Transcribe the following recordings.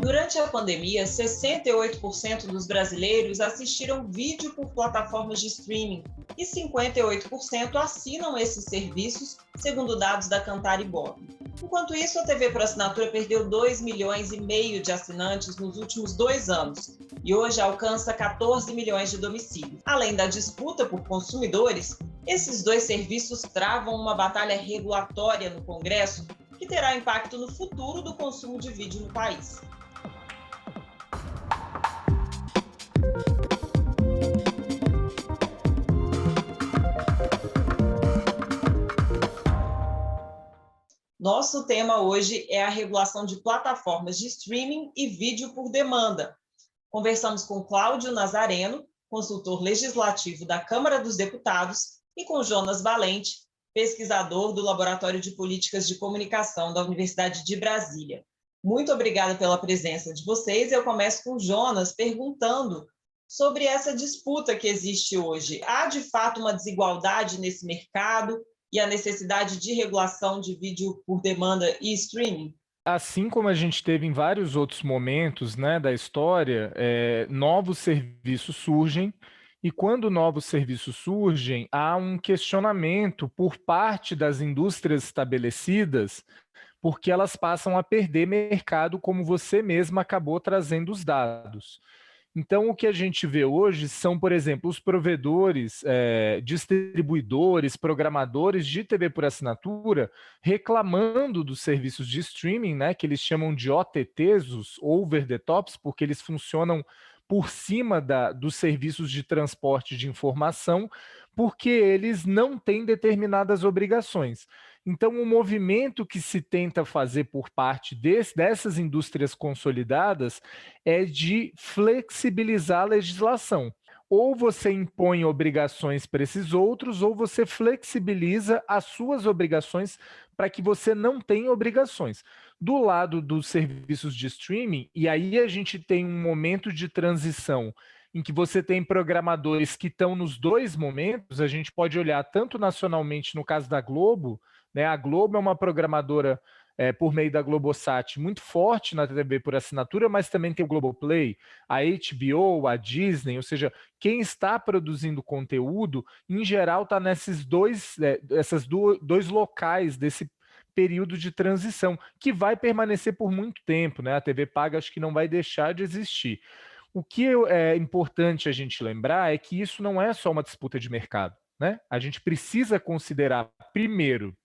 Durante a pandemia, 68% dos brasileiros assistiram vídeo por plataformas de streaming e 58% assinam esses serviços, segundo dados da Cantar Ibope. Enquanto isso, a TV por assinatura perdeu 2,5 milhões de assinantes nos últimos 2 anos e hoje alcança 14 milhões de domicílios. Além da disputa por consumidores, esses dois serviços travam uma batalha regulatória no Congresso que terá impacto no futuro do consumo de vídeo no país. Nosso tema hoje é a regulação de plataformas de streaming e vídeo por demanda. Conversamos com Cláudio Nazareno, consultor legislativo da Câmara dos Deputados, e com Jonas Valente, pesquisador do Laboratório de Políticas de Comunicação da Universidade de Brasília. Muito obrigada pela presença de vocês. Eu começo com o Jonas perguntando sobre essa disputa que existe hoje. Há, de fato, uma desigualdade nesse mercado e a necessidade de regulação de vídeo por demanda e streaming? Assim como a gente teve em vários outros momentos, né, da história, novos serviços surgem, e quando novos serviços surgem, há um questionamento por parte das indústrias estabelecidas, porque elas passam a perder mercado, como você mesma acabou trazendo os dados. Então, o que a gente vê hoje são, por exemplo, os provedores, distribuidores, programadores de TV por assinatura reclamando dos serviços de streaming, né, que eles chamam de OTTs, os over the tops, porque eles funcionam por cima dos serviços de transporte de informação, porque eles não têm determinadas obrigações. Então, o movimento que se tenta fazer por parte dessas indústrias consolidadas é de flexibilizar a legislação. Ou você impõe obrigações para esses outros, ou você flexibiliza as suas obrigações para que você não tenha obrigações. Do lado dos serviços de streaming, e aí a gente tem um momento de transição em que você tem programadores que estão nos dois momentos, a gente pode olhar tanto nacionalmente no caso da Globo, né? A Globo é uma programadora por meio da Globosat muito forte na TV por assinatura, mas também tem o Globoplay, a HBO, a Disney, ou seja, quem está produzindo conteúdo, em geral, está nesses dois locais desse período de transição, que vai permanecer por muito tempo, né? A TV paga acho que não vai deixar de existir. O que é importante a gente lembrar é que isso não é só uma disputa de mercado, né? A gente precisa considerar, primeiro,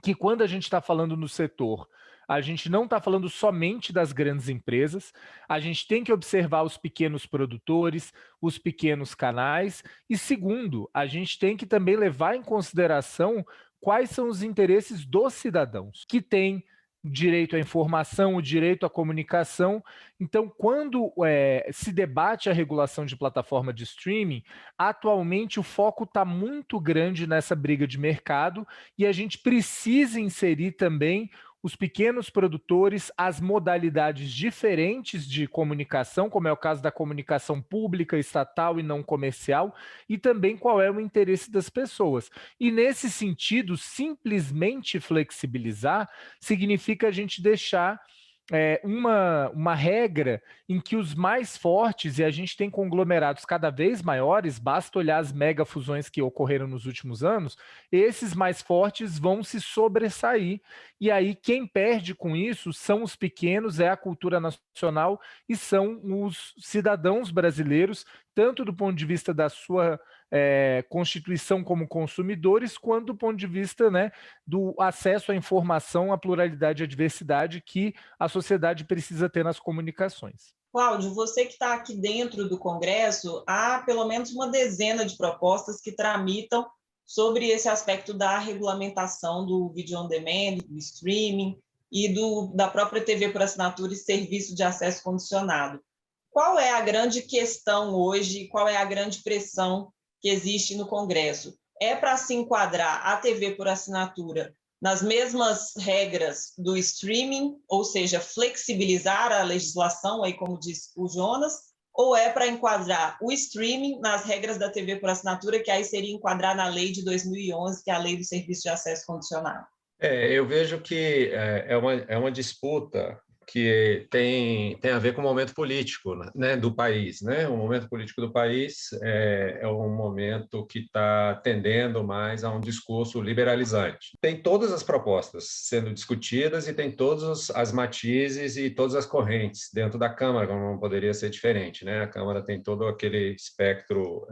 que quando a gente está falando no setor, a gente não está falando somente das grandes empresas, a gente tem que observar os pequenos produtores, os pequenos canais, e segundo, a gente tem que também levar em consideração quais são os interesses dos cidadãos, que têm direito à informação, o direito à comunicação. Então, quando se debate a regulação de plataforma de streaming, atualmente o foco está muito grande nessa briga de mercado e a gente precisa inserir também os pequenos produtores, as modalidades diferentes de comunicação, como é o caso da comunicação pública, estatal e não comercial, e também qual é o interesse das pessoas. E nesse sentido, simplesmente flexibilizar significa a gente deixar uma regra em que os mais fortes, e a gente tem conglomerados cada vez maiores, basta olhar as megafusões que ocorreram nos últimos anos, esses mais fortes vão se sobressair, e aí quem perde com isso são os pequenos, é a cultura nacional e são os cidadãos brasileiros, tanto do ponto de vista da sua constituição como consumidores, quanto do ponto de vista, né, do acesso à informação, à pluralidade e à diversidade que a sociedade precisa ter nas comunicações. Cláudio, você que está aqui dentro do Congresso, há pelo menos uma dezena de propostas que tramitam sobre esse aspecto da regulamentação do vídeo on demand, do streaming e da própria TV por assinatura e serviço de acesso condicionado. Qual é a grande questão hoje, qual é a grande pressão que existe no Congresso? É para se enquadrar a TV por assinatura nas mesmas regras do streaming, ou seja, flexibilizar a legislação, aí como diz o Jonas, ou é para enquadrar o streaming nas regras da TV por assinatura, que aí seria enquadrar na lei de 2011, que é a lei do serviço de acesso condicionado? Eu vejo que é uma disputa que tem a ver com o momento político, né, do país. Né? O momento político do país é um momento que está tendendo mais a um discurso liberalizante. Tem todas as propostas sendo discutidas e tem todos as matizes e todas as correntes dentro da Câmara, como não poderia ser diferente. Né? A Câmara tem todo aquele espectro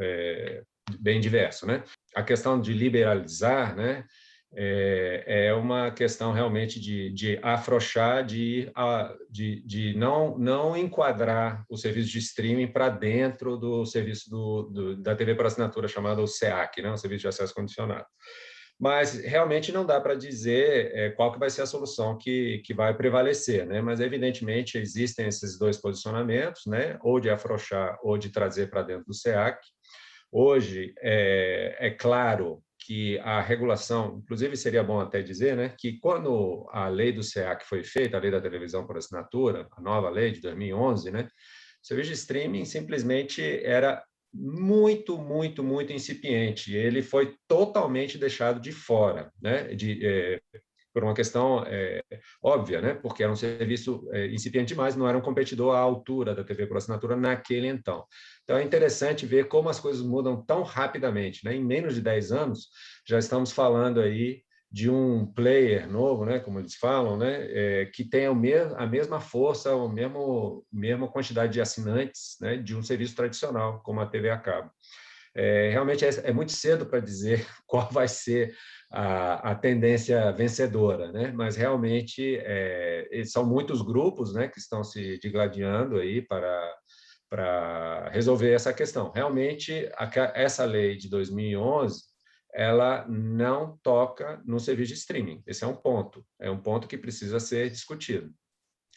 bem diverso. Né? A questão de liberalizar, né, é uma questão realmente de afrouxar, de não enquadrar o serviço de streaming para dentro do serviço da TV por assinatura, chamado o SEAC, né, o Serviço de Acesso Condicionado. Mas realmente não dá para dizer qual que vai ser a solução que vai prevalecer, né? Mas evidentemente existem esses dois posicionamentos, né? Ou de afrouxar ou de trazer para dentro do SEAC. Hoje, é claro que a regulação, inclusive seria bom até dizer, né, que quando a lei do SEAC foi feita, a lei da televisão por assinatura, a nova lei de 2011, né, o serviço de streaming simplesmente era muito, muito, muito incipiente. Ele foi totalmente deixado de fora, né, por uma questão óbvia, né, porque era um serviço incipiente demais, não era um competidor à altura da TV por assinatura naquele então. Então, é interessante ver como as coisas mudam tão rapidamente. Né? Em menos de 10 anos, já estamos falando aí de um player novo, né, como eles falam, né, que tem a mesma força, a mesma quantidade de assinantes, né, de um serviço tradicional, como a TV a cabo. Realmente é muito cedo para dizer qual vai ser a tendência vencedora, né? Mas realmente são muitos grupos, né, que estão se digladiando aí para resolver essa questão. Realmente, essa lei de 2011, ela não toca no serviço de streaming. Esse é um ponto que precisa ser discutido.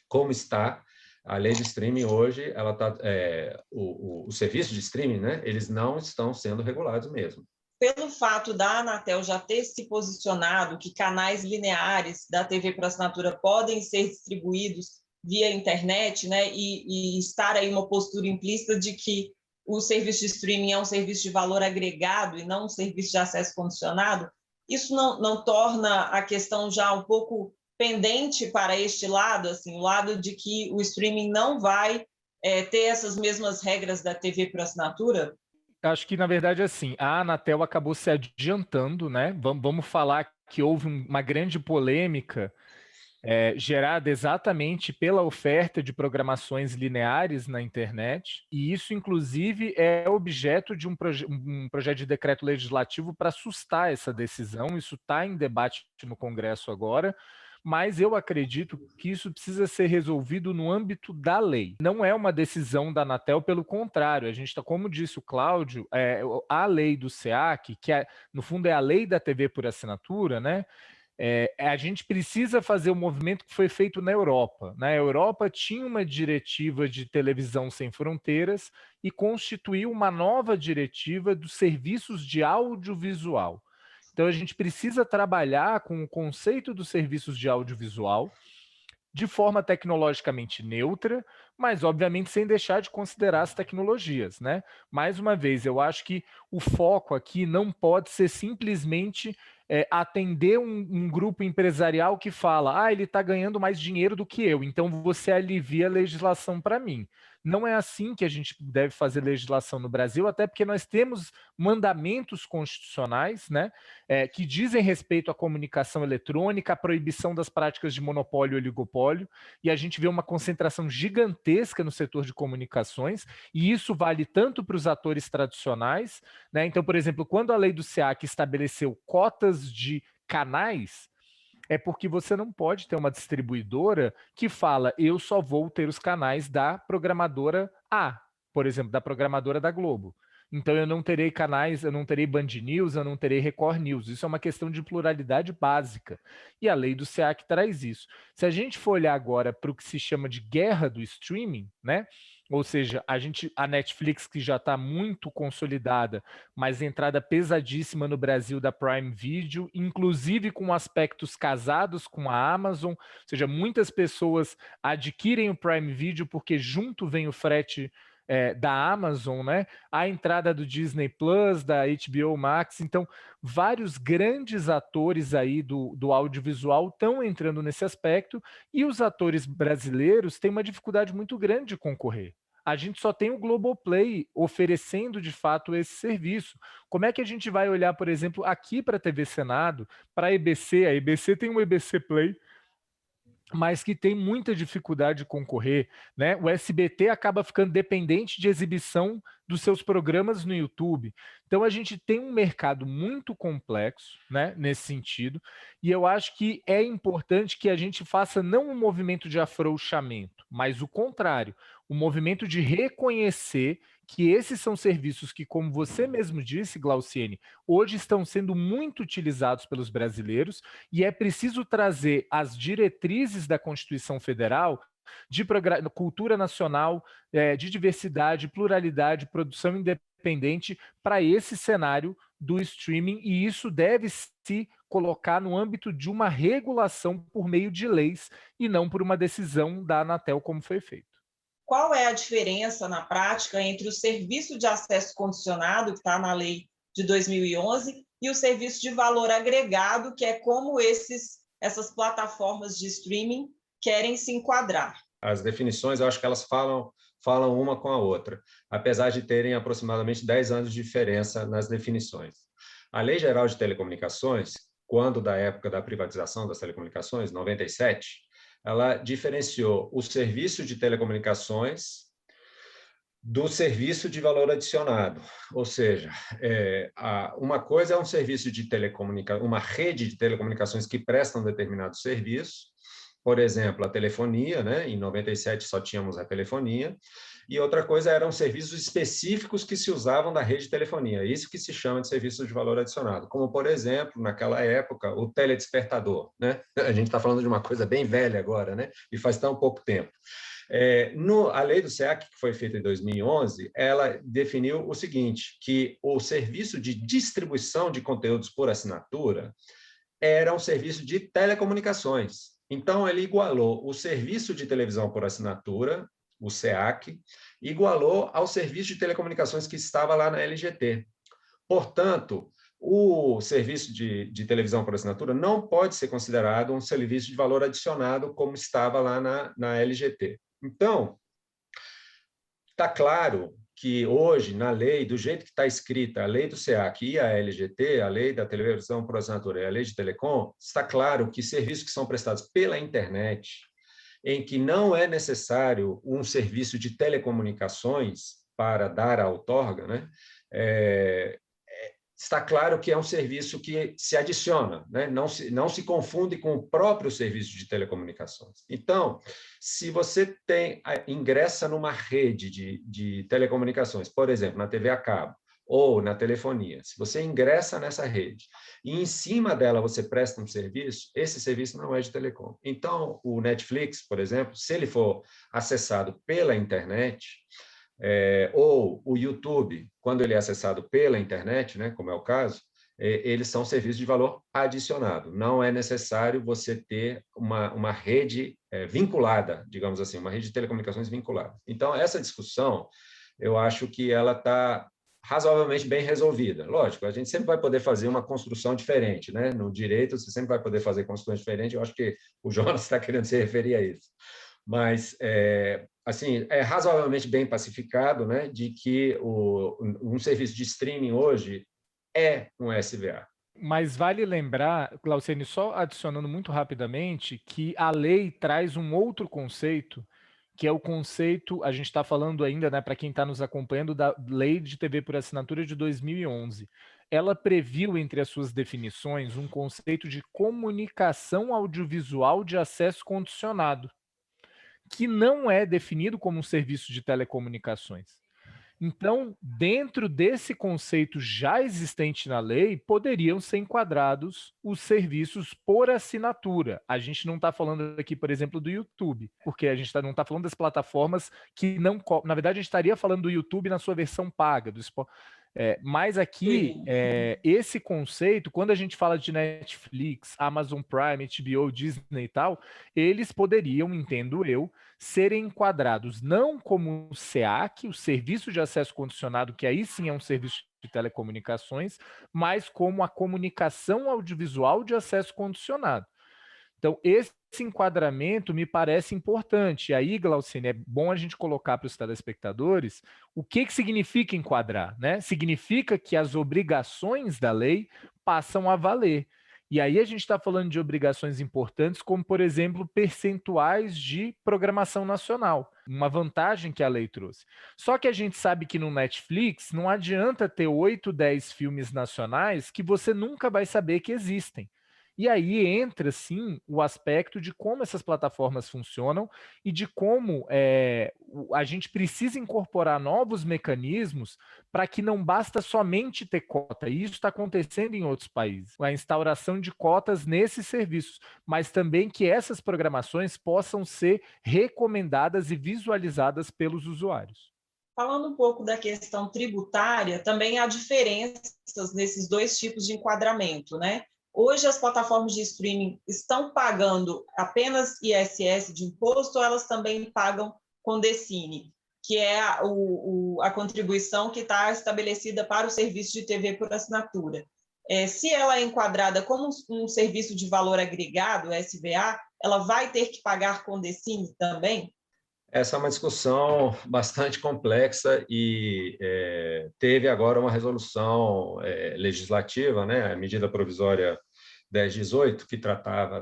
Como está a lei de streaming hoje, ela o serviço de streaming, né, eles não estão sendo regulados mesmo. Pelo fato da Anatel já ter se posicionado que canais lineares da TV por assinatura podem ser distribuídos via internet, né, e estar aí uma postura implícita de que o serviço de streaming é um serviço de valor agregado e não um serviço de acesso condicionado, isso não torna a questão já um pouco pendente para este lado, assim, o lado de que o streaming não vai ter essas mesmas regras da TV por assinatura? Acho que, na verdade, assim, a Anatel acabou se adiantando, né? Vamos falar que houve uma grande polêmica gerada exatamente pela oferta de programações lineares na internet, e isso, inclusive, é objeto de um projeto de decreto legislativo para sustar essa decisão. Isso está em debate no Congresso agora, mas eu acredito que isso precisa ser resolvido no âmbito da lei. Não é uma decisão da Anatel, pelo contrário, a gente está, como disse o Cláudio, a lei do SEAC, que no fundo é a lei da TV por assinatura, né? A gente precisa fazer o movimento que foi feito na Europa. Na Europa tinha uma diretiva de televisão sem fronteiras e constituiu uma nova diretiva dos serviços de audiovisual. Então a gente precisa trabalhar com o conceito dos serviços de audiovisual de forma tecnologicamente neutra, mas obviamente sem deixar de considerar as tecnologias, né? Mais uma vez, eu acho que o foco aqui não pode ser simplesmente atender um grupo empresarial que fala, ele está ganhando mais dinheiro do que eu, então você alivia a legislação para mim. Não é assim que a gente deve fazer legislação no Brasil, até porque nós temos mandamentos constitucionais, né, que dizem respeito à comunicação eletrônica, à proibição das práticas de monopólio e oligopólio, e a gente vê uma concentração gigantesca no setor de comunicações, e isso vale tanto para os atores tradicionais, né? Então, por exemplo, quando a lei do SEAC estabeleceu cotas de canais, é porque você não pode ter uma distribuidora que fala, eu só vou ter os canais da programadora A, por exemplo, da programadora da Globo. Então eu não terei canais, eu não terei Band News, eu não terei Record News. Isso é uma questão de pluralidade básica. E a lei do SEAC traz isso. Se a gente for olhar agora para o que se chama de guerra do streaming, né? Ou seja, a Netflix, que já está muito consolidada, mas entrada pesadíssima no Brasil da Prime Video, inclusive com aspectos casados com a Amazon, ou seja, muitas pessoas adquirem o Prime Video porque junto vem o frete da Amazon, né? A entrada do Disney Plus, da HBO Max. Então, vários grandes atores aí do audiovisual estão entrando nesse aspecto, e os atores brasileiros têm uma dificuldade muito grande de concorrer. A gente só tem o Globoplay oferecendo de fato esse serviço. Como é que a gente vai olhar, por exemplo, aqui para a TV Senado, para a EBC? A EBC tem o EBC Play, mas que tem muita dificuldade de concorrer, né? O SBT acaba ficando dependente de exibição dos seus programas no YouTube. Então a gente tem um mercado muito complexo, né, nesse sentido, e eu acho que é importante que a gente faça não um movimento de afrouxamento, mas o contrário, um movimento de reconhecer que esses são serviços que, como você mesmo disse, Glauciene, hoje estão sendo muito utilizados pelos brasileiros, e é preciso trazer as diretrizes da Constituição Federal de cultura nacional, de diversidade, pluralidade, produção independente para esse cenário do streaming, e isso deve se colocar no âmbito de uma regulação por meio de leis e não por uma decisão da Anatel, como foi feito. Qual é a diferença na prática entre o serviço de acesso condicionado, que está na lei de 2011, e o serviço de valor agregado, que é como essas plataformas de streaming querem se enquadrar? As definições, eu acho que elas falam uma com a outra, apesar de terem aproximadamente 10 anos de diferença nas definições. A Lei Geral de Telecomunicações, quando da época da privatização das telecomunicações, 97, ela diferenciou o serviço de telecomunicações do serviço de valor adicionado. Ou seja, uma coisa é um serviço de telecomunicação, uma rede de telecomunicações que presta um determinado serviço, por exemplo, a telefonia, né? Em 97 só tínhamos a telefonia, e outra coisa eram serviços específicos que se usavam da rede de telefonia, isso que se chama de serviço de valor adicionado, como, por exemplo, naquela época, o teledespertador, né? A gente está falando de uma coisa bem velha agora, né? E faz tão pouco tempo. A lei do SEAC, que foi feita em 2011, ela definiu o seguinte, que o serviço de distribuição de conteúdos por assinatura era um serviço de telecomunicações. Então, ele igualou o serviço de televisão por assinatura, o SEAC, igualou ao serviço de telecomunicações que estava lá na LGT. Portanto, o serviço de televisão por assinatura não pode ser considerado um serviço de valor adicionado como estava lá na LGT. Então, está claro que hoje, na lei, do jeito que está escrita, a lei do SEAC e a LGT, a lei da televisão por assinatura e a lei de telecom, está claro que serviços que são prestados pela internet, em que não é necessário um serviço de telecomunicações para dar a outorga, né? Está claro que é um serviço que se adiciona, né? Não se confunde com o próprio serviço de telecomunicações. Então, se você ingressa numa rede de telecomunicações, por exemplo, na TV a cabo ou na telefonia, se você ingressa nessa rede e em cima dela você presta um serviço, esse serviço não é de telecom. Então, o Netflix, por exemplo, se ele for acessado pela internet, ou o YouTube, quando ele é acessado pela internet, né, como é o caso, eles são serviços de valor adicionado. Não é necessário você ter uma rede vinculada, digamos assim, uma rede de telecomunicações vinculada. Então, essa discussão, eu acho que ela está razoavelmente bem resolvida. Lógico, a gente sempre vai poder fazer uma construção diferente, né? No direito, você sempre vai poder fazer construções diferentes. Eu acho que o Jonas está querendo se referir a isso. Mas, assim, é razoavelmente bem pacificado, né, de que um serviço de streaming hoje é um SVA. Mas vale lembrar, Glauciene, só adicionando muito rapidamente, que a lei traz um outro conceito, que é o conceito, a gente está falando ainda, né, para quem está nos acompanhando, da Lei de TV por Assinatura de 2011. Ela previu entre as suas definições um conceito de comunicação audiovisual de acesso condicionado, que não é definido como um serviço de telecomunicações. Então, dentro desse conceito já existente na lei, poderiam ser enquadrados os serviços por assinatura. A gente não está falando aqui, por exemplo, do YouTube, porque a gente não está falando das plataformas que não... Na verdade, a gente estaria falando do YouTube na sua versão paga, Mas aqui, esse conceito, quando a gente fala de Netflix, Amazon Prime, HBO, Disney e tal, eles poderiam, entendo eu, serem enquadrados não como o SEAC, o Serviço de Acesso Condicionado, que aí sim é um serviço de telecomunicações, mas como a comunicação audiovisual de acesso condicionado. Então, esse enquadramento me parece importante. E aí, Glaucine, é bom a gente colocar para os telespectadores o que significa enquadrar, né? Significa que as obrigações da lei passam a valer. E aí a gente está falando de obrigações importantes, como, por exemplo, percentuais de programação nacional, uma vantagem que a lei trouxe. Só que a gente sabe que no Netflix não adianta ter 8, 10 filmes nacionais que você nunca vai saber que existem. E aí entra, sim, o aspecto de como essas plataformas funcionam e de como a gente precisa incorporar novos mecanismos para que não basta somente ter cota. E isso está acontecendo em outros países. A instauração de cotas nesses serviços, mas também que essas programações possam ser recomendadas e visualizadas pelos usuários. Falando um pouco da questão tributária, também há diferenças nesses dois tipos de enquadramento, né? Hoje, as plataformas de streaming estão pagando apenas ISS de imposto ou elas também pagam Condecine, que é a contribuição que está estabelecida para o serviço de TV por assinatura. Se ela é enquadrada como um serviço de valor agregado, SVA, ela vai ter que pagar Condecine também? Essa é uma discussão bastante complexa e teve agora uma resolução legislativa, né, a medida provisória 1018, que tratava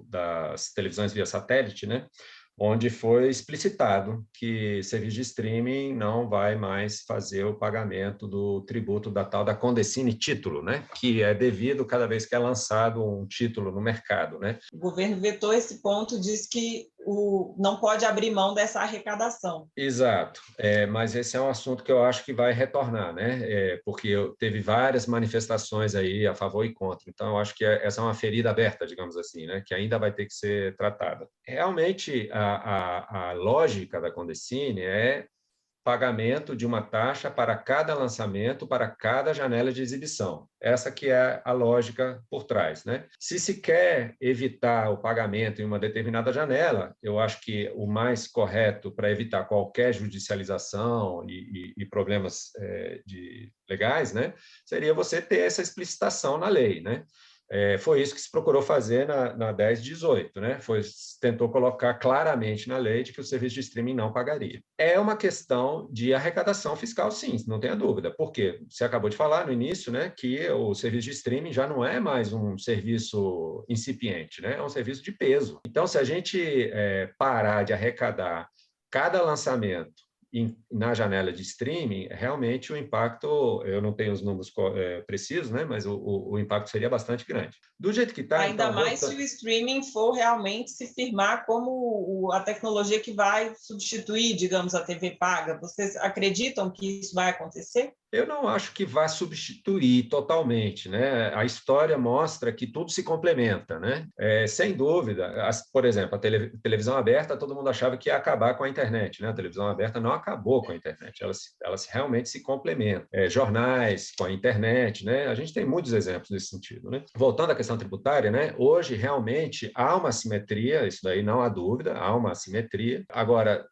das televisões via satélite, né, onde foi explicitado que serviço de streaming não vai mais fazer o pagamento do tributo da tal da Condecine título, né, que é devido cada vez que é lançado um título no mercado, né. O governo vetou esse ponto, diz que não pode abrir mão dessa arrecadação. Exato, mas esse é um assunto que eu acho que vai retornar, né? Porque teve várias manifestações aí a favor e contra, então eu acho que essa é uma ferida aberta, digamos assim, né? Que ainda vai ter que ser tratada. Realmente, a lógica da Condecine é pagamento de uma taxa para cada lançamento, para cada janela de exibição. Essa que é a lógica por trás, né? Se quer evitar o pagamento em uma determinada janela, eu acho que o mais correto para evitar qualquer judicialização e problemas legais, né, seria você ter essa explicitação na lei, né? Foi isso que se procurou fazer na 1018, né? Tentou colocar claramente na lei de que o serviço de streaming não pagaria. É uma questão de arrecadação fiscal, sim, não tenha dúvida. Por quê? Você acabou de falar no início, né, que o serviço de streaming já não é mais um serviço incipiente, né? É um serviço de peso. Então, se a gente parar de arrecadar cada lançamento na janela de streaming, realmente o impacto, eu não tenho os números precisos, né, mas o impacto seria bastante grande. Do jeito que está... Ainda então, mais se o streaming for realmente se firmar como a tecnologia que vai substituir, digamos, a TV paga. Vocês acreditam que isso vai acontecer? Eu não acho que vá substituir totalmente, né? A história mostra que tudo se complementa, né? Sem dúvida, por exemplo, a televisão aberta, todo mundo achava que ia acabar com a internet, né? A televisão aberta não acabou com a internet, elas realmente se complementam. Jornais com a internet, né? A gente tem muitos exemplos nesse sentido, né? Voltando à questão tributária, né? Hoje realmente há uma assimetria, isso daí não há dúvida, há uma assimetria. Agora,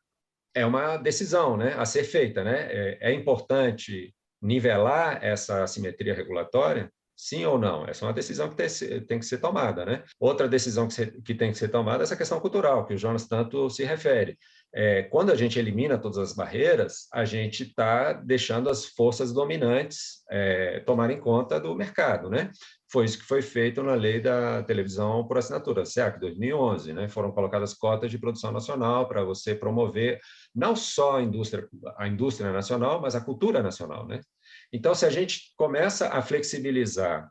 é uma decisão, né, a ser feita, né? É importante nivelar essa assimetria regulatória? Sim ou não? Essa é uma decisão que tem que ser tomada, né? Outra decisão que tem que ser tomada é essa questão cultural, que o Jonas tanto se refere. Quando a gente elimina todas as barreiras, a gente está deixando as forças dominantes tomarem conta do mercado, né? Foi isso que foi feito na lei da televisão por assinatura, SEAC 2011, né? Foram colocadas cotas de produção nacional para você promover não só a indústria nacional, mas a cultura nacional, né? Então, se a gente começa a flexibilizar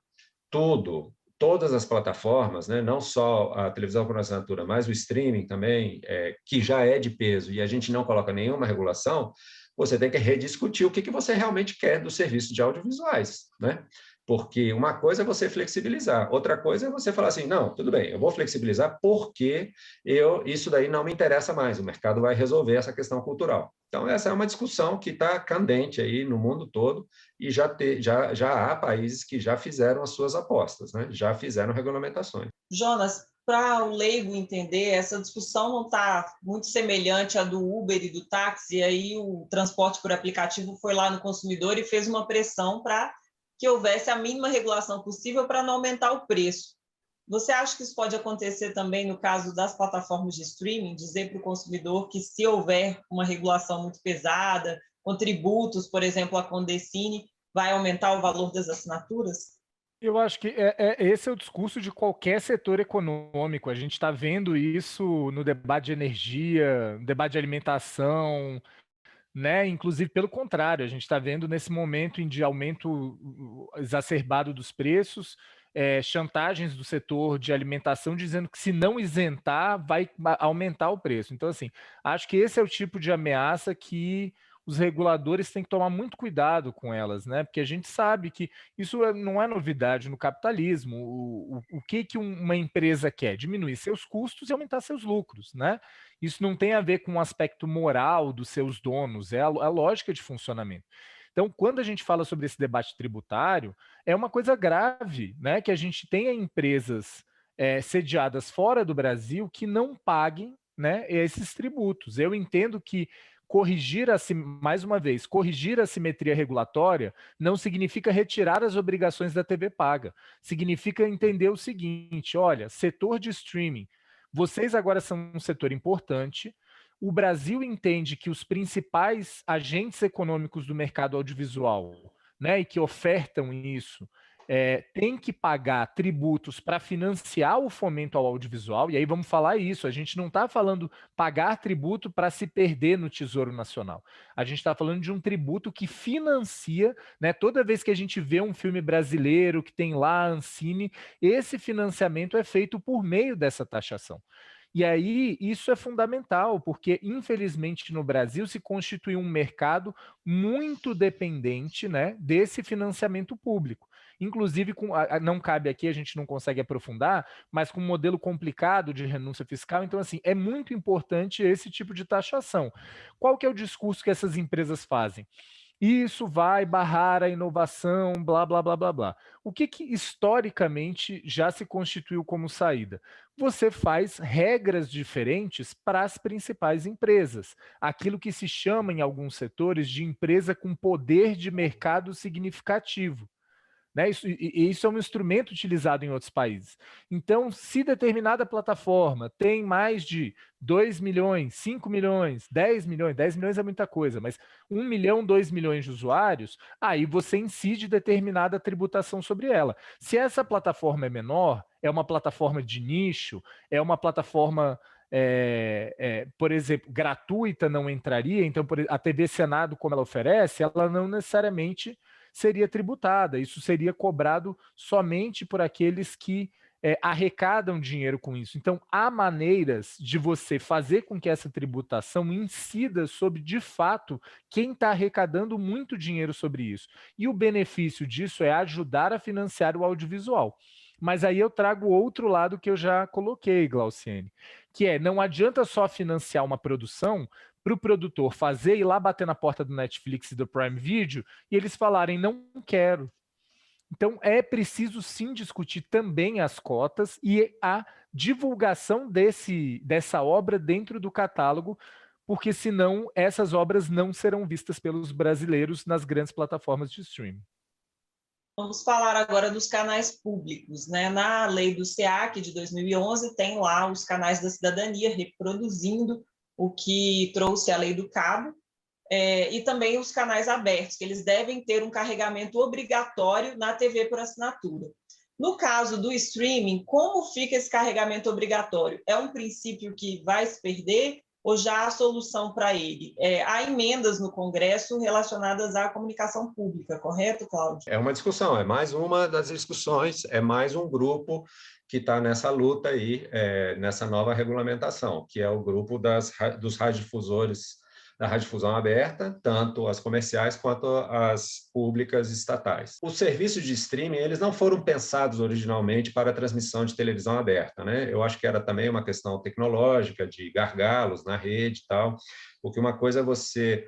todas as plataformas, né, não só a televisão por assinatura, mas o streaming também, que já é de peso, e a gente não coloca nenhuma regulação, você tem que rediscutir o que você realmente quer do serviço de audiovisuais, né? Porque uma coisa é você flexibilizar, outra coisa é você falar assim, não, tudo bem, eu vou flexibilizar porque isso daí não me interessa mais, o mercado vai resolver essa questão cultural. Então, essa é uma discussão que está candente aí no mundo todo e já há países que já fizeram as suas apostas, né? Já fizeram regulamentações. Jonas, para o leigo entender, essa discussão não está muito semelhante à do Uber e do táxi, e aí o transporte por aplicativo foi lá no consumidor e fez uma pressão para que houvesse a mínima regulação possível para não aumentar o preço. Você acha que isso pode acontecer também no caso das plataformas de streaming, dizer para o consumidor que se houver uma regulação muito pesada, com tributos, por exemplo, a Condecine, vai aumentar o valor das assinaturas? Eu acho que esse é o discurso de qualquer setor econômico. A gente está vendo isso no debate de energia, no debate de alimentação, né? Inclusive, pelo contrário, a gente está vendo nesse momento de aumento exacerbado dos preços, chantagens do setor de alimentação dizendo que se não isentar, vai aumentar o preço. Então, assim, acho que esse é o tipo de ameaça que os reguladores têm que tomar muito cuidado com elas, né? Porque a gente sabe que isso não é novidade no capitalismo. O que uma empresa quer? Diminuir seus custos e aumentar seus lucros, né? Isso não tem a ver com o aspecto moral dos seus donos, é a lógica de funcionamento. Então, quando a gente fala sobre esse debate tributário, é uma coisa grave, né? Que a gente tenha empresas sediadas fora do Brasil que não paguem, né, esses tributos. Eu entendo que mais uma vez, corrigir a simetria regulatória não significa retirar as obrigações da TV paga. Significa entender o seguinte: olha, setor de streaming, vocês agora são um setor importante. O Brasil entende que os principais agentes econômicos do mercado audiovisual, né, e que ofertam isso, têm que pagar tributos para financiar o fomento ao audiovisual. E aí vamos falar isso, a gente não está falando pagar tributo para se perder no Tesouro Nacional. A gente está falando de um tributo que financia, né, toda vez que a gente vê um filme brasileiro que tem lá a Ancine, esse financiamento é feito por meio dessa taxação. E aí, isso é fundamental, porque, infelizmente, no Brasil se constitui um mercado muito dependente, né, desse financiamento público. Inclusive, não cabe aqui, a gente não consegue aprofundar, mas com um modelo complicado de renúncia fiscal. Então, assim, é muito importante esse tipo de taxação. Qual que é o discurso que essas empresas fazem? Isso vai barrar a inovação, blá, blá, blá, blá, blá. O que historicamente já se constituiu como saída? Você faz regras diferentes para as principais empresas. Aquilo que se chama, em alguns setores, de empresa com poder de mercado significativo. Né? Isso é um instrumento utilizado em outros países. Então, se determinada plataforma tem mais de 2 milhões, 5 milhões, 10 milhões é muita coisa, mas 1 milhão, 2 milhões de usuários, aí você incide determinada tributação sobre ela. Se essa plataforma é menor, é uma plataforma de nicho, é uma plataforma, por exemplo, gratuita, não entraria. Então, a TV Senado, como ela oferece, ela não necessariamente seria tributada. Isso seria cobrado somente por aqueles que arrecadam dinheiro com isso. Então, há maneiras de você fazer com que essa tributação incida sobre, de fato, quem está arrecadando muito dinheiro sobre isso. E o benefício disso é ajudar a financiar o audiovisual. Mas aí eu trago outro lado que eu já coloquei, Glauciene, que não adianta só financiar uma produção para o produtor fazer e ir lá bater na porta do Netflix e do Prime Video e eles falarem, não quero. Então, é preciso sim discutir também as cotas e a divulgação dessa obra dentro do catálogo, porque senão essas obras não serão vistas pelos brasileiros nas grandes plataformas de streaming. Vamos falar agora dos canais públicos, né? Na lei do SEAC de 2011, tem lá os canais da cidadania reproduzindo o que trouxe a lei do cabo, e também os canais abertos, que eles devem ter um carregamento obrigatório na TV por assinatura. No caso do streaming, como fica esse carregamento obrigatório? É um princípio que vai se perder ou já há solução para ele? Há emendas no Congresso relacionadas à comunicação pública, correto, Cláudio? É uma discussão, é mais uma das discussões, é mais um grupo que está nessa luta aí, nessa nova regulamentação, que é o grupo dos radiodifusores da radiodifusão aberta, tanto as comerciais quanto as públicas estatais. Os serviços de streaming, eles não foram pensados originalmente para a transmissão de televisão aberta, né? Eu acho que era também uma questão tecnológica, de gargalos na rede e tal, porque uma coisa é você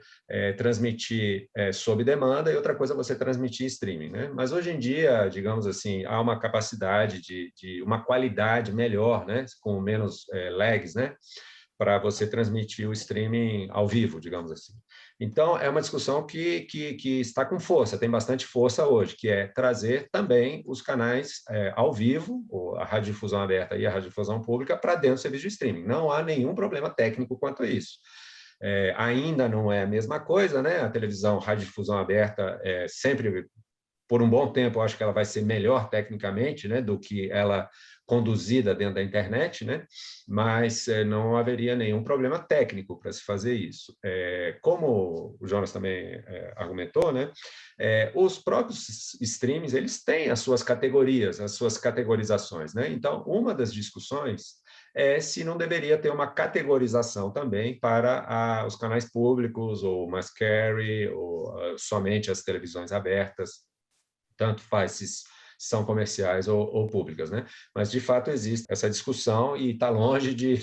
transmitir sob demanda e outra coisa é você transmitir streaming, né? Mas hoje em dia, digamos assim, há uma capacidade de uma qualidade melhor, né? Com menos lags, né? Para você transmitir o streaming ao vivo, digamos assim. Então, é uma discussão que está com força, tem bastante força hoje, que é trazer também os canais ao vivo, a radiodifusão aberta e a radiodifusão pública, para dentro do serviço de streaming. Não há nenhum problema técnico quanto a isso. Ainda não é a mesma coisa, né? A televisão radiodifusão aberta sempre, por um bom tempo, eu acho que ela vai ser melhor tecnicamente, né, do que ela conduzida dentro da internet, né? Mas não haveria nenhum problema técnico para se fazer isso. Como o Jonas também argumentou, né? Os próprios streams, eles têm as suas categorias, as suas categorizações, né? Então, uma das discussões se não deveria ter uma categorização também para os canais públicos, ou mass carry, ou somente as televisões abertas, tanto faz se são comerciais ou públicas, né? Mas, de fato, existe essa discussão e está longe de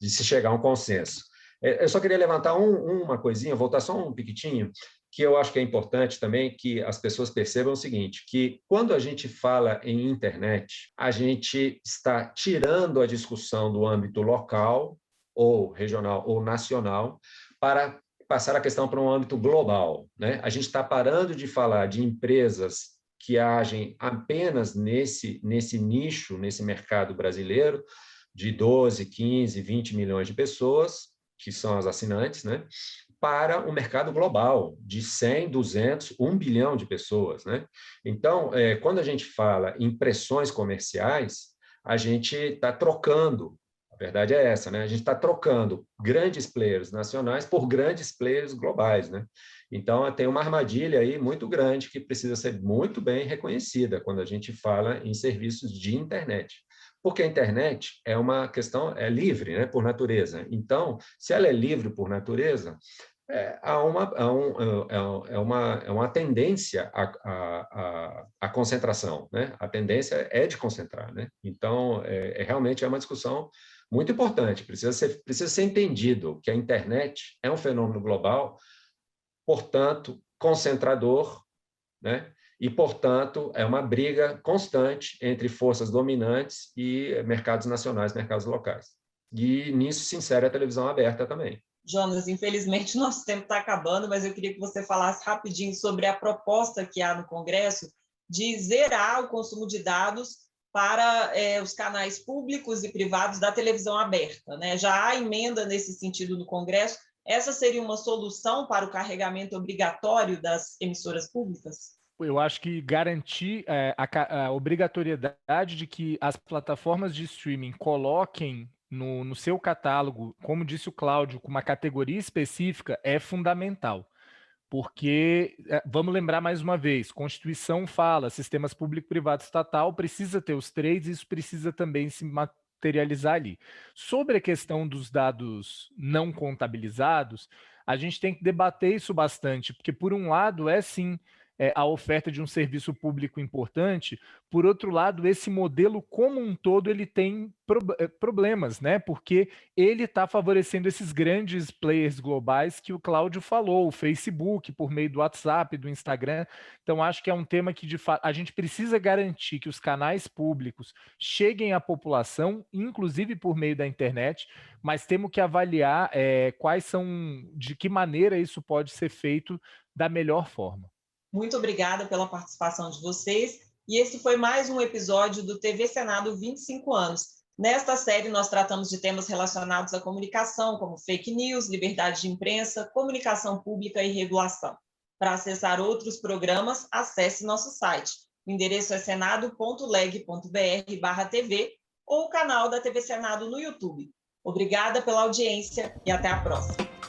se chegar a um consenso. Eu só queria levantar uma coisinha, voltar só um piquitinho, que eu acho que é importante também que as pessoas percebam o seguinte, que quando a gente fala em internet, a gente está tirando a discussão do âmbito local, ou regional, ou nacional, para passar a questão para um âmbito global, né? A gente está parando de falar de empresas que agem apenas nesse nicho, nesse mercado brasileiro, de 12, 15, 20 milhões de pessoas, que são as assinantes, né? Para o mercado global, de 100, 200, 1 bilhão de pessoas, né? Então, quando a gente fala em pressões comerciais, a gente está trocando, a verdade é essa, né? A gente está trocando grandes players nacionais por grandes players globais, né? Então, tem uma armadilha aí muito grande que precisa ser muito bem reconhecida quando a gente fala em serviços de internet. Porque a internet é uma questão livre, né, por natureza. Então, se ela é livre por natureza, há uma tendência à concentração, né? A tendência é de concentrar, né? Então, realmente é uma discussão muito importante. Precisa ser entendido que a internet é um fenômeno global, portanto, concentrador, né? E, portanto, é uma briga constante entre forças dominantes e mercados nacionais, mercados locais. E nisso se insere a televisão aberta também. Jonas, infelizmente nosso tempo está acabando, mas eu queria que você falasse rapidinho sobre a proposta que há no Congresso de zerar o consumo de dados para os canais públicos e privados da televisão aberta, né? Já há emenda nesse sentido no Congresso. Essa seria uma solução para o carregamento obrigatório das emissoras públicas? Eu acho que garantir a obrigatoriedade de que as plataformas de streaming coloquem no seu catálogo, como disse o Cláudio, com uma categoria específica, é fundamental. Porque, vamos lembrar mais uma vez, Constituição fala, sistemas público, privado, estatal, precisa ter os três, isso precisa também se materializar ali. Sobre a questão dos dados não contabilizados, a gente tem que debater isso bastante, porque por um lado sim, a oferta de um serviço público importante, por outro lado, esse modelo como um todo ele tem problemas, né? Porque ele está favorecendo esses grandes players globais que o Cláudio falou, o Facebook, por meio do WhatsApp, do Instagram. Então, acho que é um tema que, de fato, a gente precisa garantir que os canais públicos cheguem à população, inclusive por meio da internet, mas temos que avaliar de que maneira isso pode ser feito da melhor forma. Muito obrigada pela participação de vocês. E esse foi mais um episódio do TV Senado 25 anos. Nesta série, nós tratamos de temas relacionados à comunicação, como fake news, liberdade de imprensa, comunicação pública e regulação. Para acessar outros programas, acesse nosso site. O endereço é senado.leg.br/tv ou o canal da TV Senado no YouTube. Obrigada pela audiência e até a próxima.